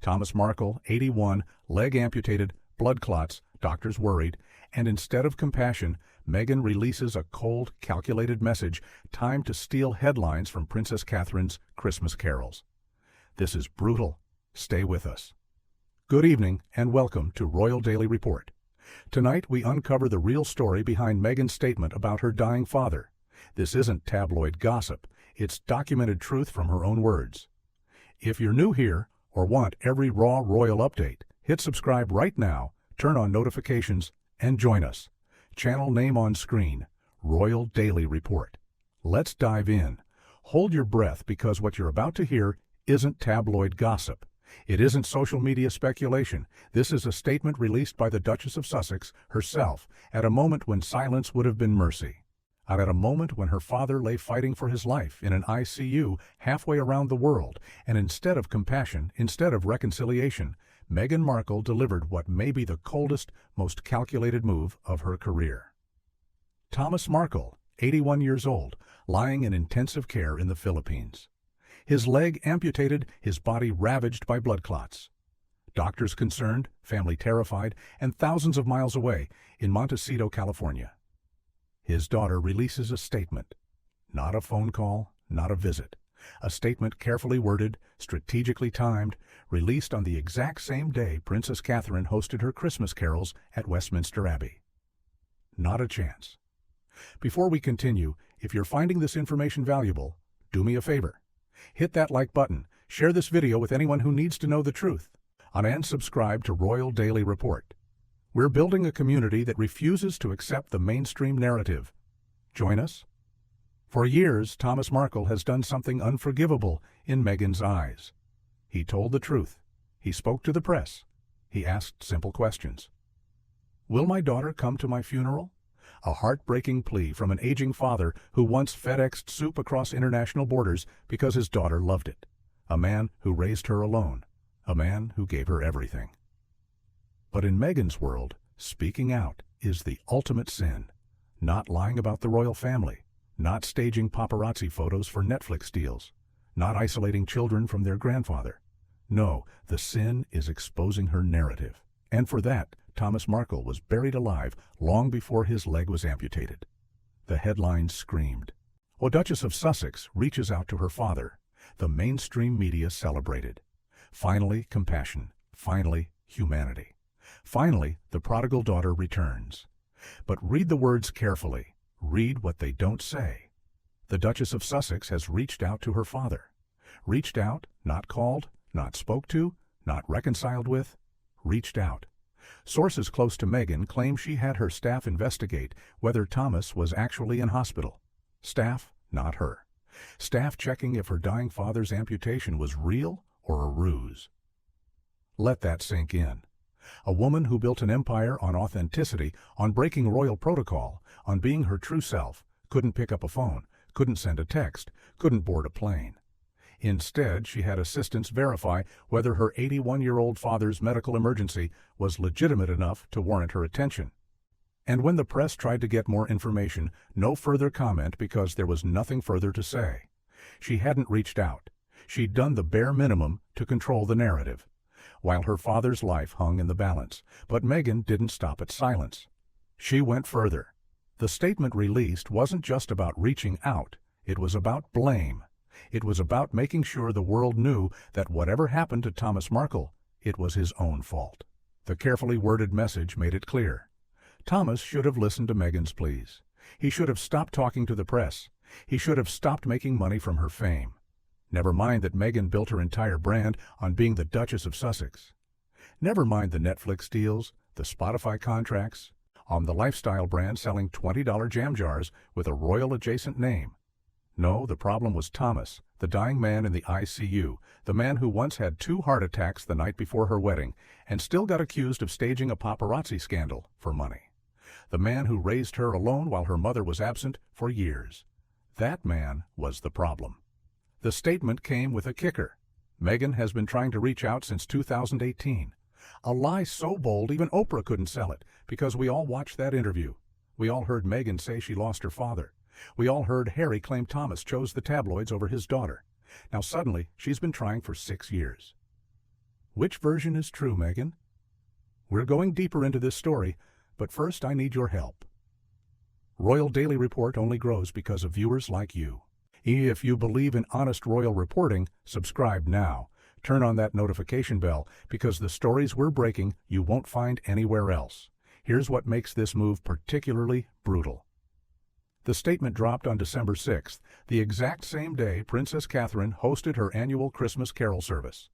Thomas Markle, 81, leg amputated, blood clots, doctors worried, and instead of compassion, Meghan releases a cold, calculated message timed to steal headlines from Princess Catherine's Christmas carols. This is brutal. Stay with us. Good evening and welcome to Royal Daily Report. Tonight we uncover the real story behind Meghan's statement about her dying father. This isn't tabloid gossip, it's documented truth from her own words. If you're new here or want every raw royal update, hit subscribe right now, turn on notifications, and join us. Channel name on screen, Royal Daily Report. Let's dive in. Hold your breath because what you're about to hear isn't tabloid gossip. It isn't social media speculation. This is a statement released by the Duchess of Sussex herself at a moment when silence would have been mercy. At a moment when her father lay fighting for his life in an ICU halfway around the world, and instead of compassion, instead of reconciliation, Meghan Markle delivered what may be the coldest, most calculated move of her career. Thomas Markle, 81 years old, lying in intensive care in the Philippines. His leg amputated, his body ravaged by blood clots. Doctors concerned, family terrified, and thousands of miles away in Montecito, California. His daughter releases a statement. Not a phone call, not a visit. A statement carefully worded, strategically timed, released on the exact same day Princess Catherine hosted her Christmas carols at Westminster Abbey. Not a chance. Before we continue, if you're finding this information valuable, do me a favor. Hit that like button, share this video with anyone who needs to know the truth, and subscribe to Royal Daily Report. We're building a community that refuses to accept the mainstream narrative. Join us? For years, Thomas Markle has done something unforgivable in Meghan's eyes. He told the truth. He spoke to the press. He asked simple questions. Will my daughter come to my funeral? A heartbreaking plea from an aging father who once FedExed soup across international borders because his daughter loved it. A man who raised her alone. A man who gave her everything. But in Meghan's world, speaking out is the ultimate sin. Not lying about the royal family. Not staging paparazzi photos for Netflix deals. Not isolating children from their grandfather. No, the sin is exposing her narrative. And for that, Thomas Markle was buried alive long before his leg was amputated. The headlines screamed. A Duchess of Sussex reaches out to her father. The mainstream media celebrated. Finally, compassion. Finally, humanity. Finally, the prodigal daughter returns. But read the words carefully. Read what they don't say. The Duchess of Sussex has reached out to her father. Reached out, not called, not spoke to, not reconciled with. Reached out. Sources close to Meghan claim she had her staff investigate whether Thomas was actually in hospital. Staff, not her. Staff checking if her dying father's amputation was real or a ruse. Let that sink in. A woman who built an empire on authenticity, on breaking royal protocol, on being her true self, couldn't pick up a phone, couldn't send a text, couldn't board a plane. Instead, she had assistants verify whether her 81-year-old father's medical emergency was legitimate enough to warrant her attention. And when the press tried to get more information, no further comment because there was nothing further to say. She hadn't reached out. She'd done the bare minimum to control the narrative, while her father's life hung in the balance. But Meghan didn't stop at silence. She went further. The statement released wasn't just about reaching out. It was about blame. It was about making sure the world knew that whatever happened to Thomas Markle, it was his own fault. The carefully worded message made it clear. Thomas should have listened to Meghan's pleas. He should have stopped talking to the press. He should have stopped making money from her fame. Never mind that Meghan built her entire brand on being the Duchess of Sussex. Never mind the Netflix deals, the Spotify contracts, on the lifestyle brand selling $20 jam jars with a royal-adjacent name. No, the problem was Thomas, the dying man in the ICU, the man who once had 2 heart attacks the night before her wedding and still got accused of staging a paparazzi scandal for money. The man who raised her alone while her mother was absent for years. That man was the problem. The statement came with a kicker. Meghan has been trying to reach out since 2018. A lie so bold even Oprah couldn't sell it, because we all watched that interview. We all heard Meghan say she lost her father. We all heard Harry claim Thomas chose the tabloids over his daughter. Now suddenly, she's been trying for 6 years. Which version is true, Meghan? We're going deeper into this story, but first I need your help. Royal Daily Report only grows because of viewers like you. If you believe in honest royal reporting, subscribe now. Turn on that notification bell, because the stories we're breaking you won't find anywhere else. Here's what makes this move particularly brutal. The statement dropped on December 6th, the exact same day Princess Catherine hosted her annual Christmas carol service.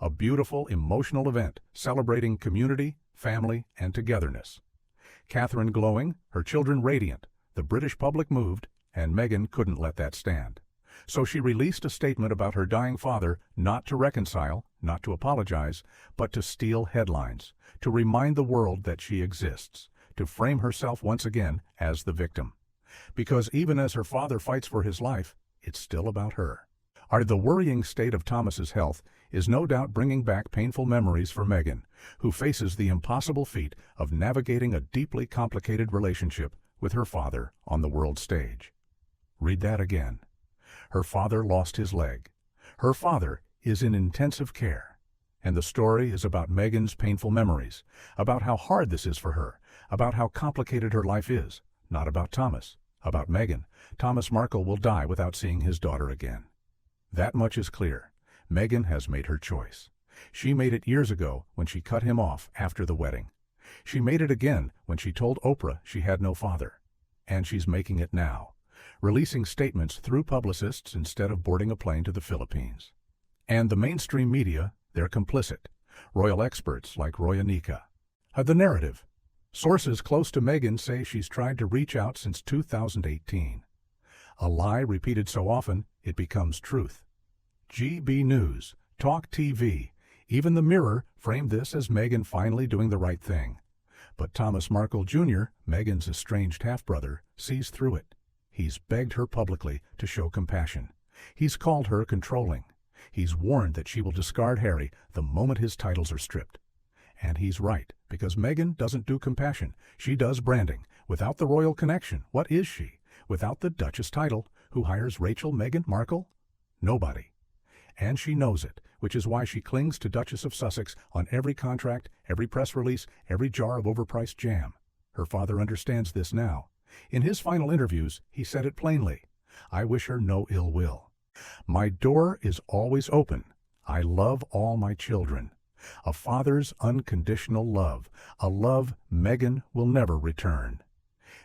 A beautiful, emotional event celebrating community, family, and togetherness. Catherine glowing, her children radiant, the British public moved, and Meghan couldn't let that stand. So she released a statement about her dying father, not to reconcile, not to apologize, but to steal headlines, to remind the world that she exists, to frame herself once again as the victim. Because even as her father fights for his life, it's still about her. The worrying state of Thomas's health is no doubt bringing back painful memories for Meghan, who faces the impossible feat of navigating a deeply complicated relationship with her father on the world stage. Read that again. Her father lost his leg. Her father is in intensive care. And the story is about Meghan's painful memories, about how hard this is for her, about how complicated her life is, not about Thomas. About Meghan, Thomas Markle will die without seeing his daughter again. That much is clear. Meghan has made her choice. She made it years ago when she cut him off after the wedding. She made it again when she told Oprah she had no father. And she's making it now, releasing statements through publicists instead of boarding a plane to the Philippines. And the mainstream media, they're complicit. Royal experts like Roya Nika. The narrative. Sources close to Meghan say she's tried to reach out since 2018. A lie repeated so often, it becomes truth. GB News, Talk TV, even the Mirror framed this as Meghan finally doing the right thing. But Thomas Markle Jr., Meghan's estranged half-brother, sees through it. He's begged her publicly to show compassion. He's called her controlling. He's warned that she will discard Harry the moment his titles are stripped. And he's right, because Meghan doesn't do compassion. She does branding. Without the royal connection, what is she? Without the Duchess title, who hires Rachel Meghan Markle? Nobody. And she knows it, which is why she clings to Duchess of Sussex on every contract, every press release, every jar of overpriced jam. Her father understands this now. In his final interviews, he said it plainly. I wish her no ill will. My door is always open. I love all my children. A father's unconditional love, a love Meghan will never return.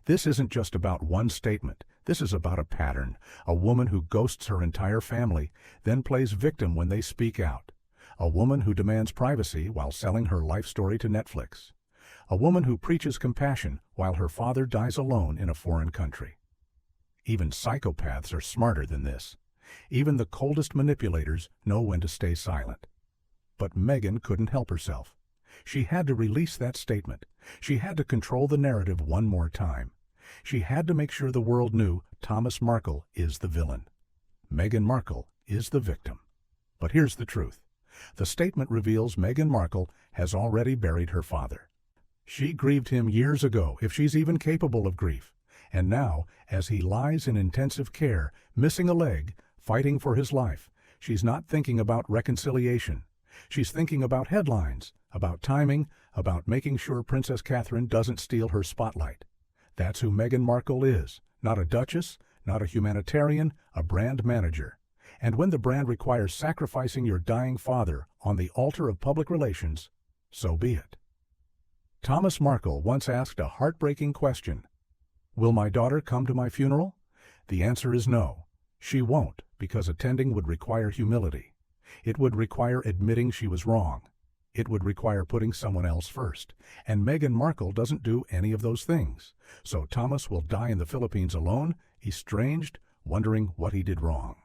This isn't just about one statement. This is about a pattern, a woman who ghosts her entire family, then plays victim when they speak out. A woman who demands privacy while selling her life story to Netflix. A woman who preaches compassion while her father dies alone in a foreign country. Even psychopaths are smarter than this. Even the coldest manipulators know when to stay silent. But Meghan couldn't help herself. She had to release that statement. She had to control the narrative one more time. She had to make sure the world knew Thomas Markle is the villain. Meghan Markle is the victim. But here's the truth. The statement reveals Meghan Markle has already buried her father. She grieved him years ago, if she's even capable of grief. And now, as he lies in intensive care, missing a leg, fighting for his life, she's not thinking about reconciliation. She's thinking about headlines, about timing, about making sure Princess Catherine doesn't steal her spotlight. That's who Meghan Markle is, not a duchess, not a humanitarian, a brand manager. And when the brand requires sacrificing your dying father on the altar of public relations, so be it. Thomas Markle once asked a heartbreaking question. Will my daughter come to my funeral? The answer is no. She won't, because attending would require humility. It would require admitting she was wrong. It would require putting someone else first. And Meghan Markle doesn't do any of those things. So Thomas will die in the Philippines alone, estranged, wondering what he did wrong.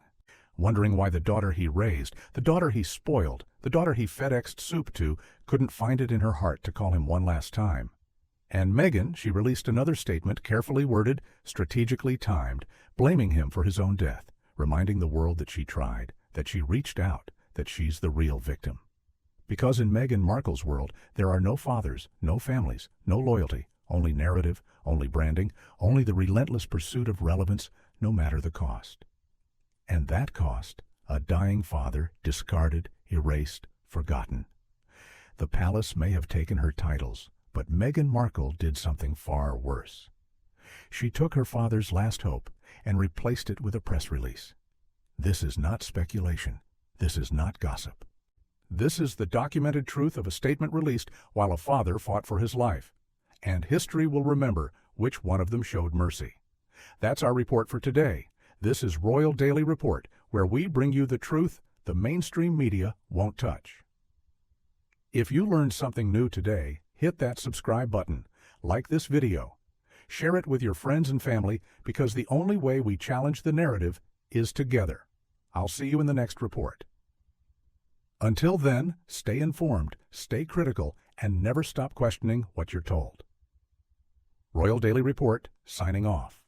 Wondering why the daughter he raised, the daughter he spoiled, the daughter he FedExed soup to, couldn't find it in her heart to call him one last time. And Meghan, she released another statement, carefully worded, strategically timed, blaming him for his own death, reminding the world that she tried, that she reached out, that she's the real victim. Because in Meghan Markle's world, there are no fathers, no families, no loyalty, only narrative, only branding, only the relentless pursuit of relevance, no matter the cost. And that cost, a dying father, discarded, erased, forgotten. The palace may have taken her titles, but Meghan Markle did something far worse. She took her father's last hope and replaced it with a press release. This is not speculation. This is not gossip. This is the documented truth of a statement released while a father fought for his life. And history will remember which one of them showed mercy. That's our report for today. This is Royal Daily Report, where we bring you the truth the mainstream media won't touch. If you learned something new today, hit that subscribe button, like this video, share it with your friends and family, because the only way we challenge the narrative is together. I'll see you in the next report. Until then, stay informed, stay critical, and never stop questioning what you're told. Royal Daily Report, signing off.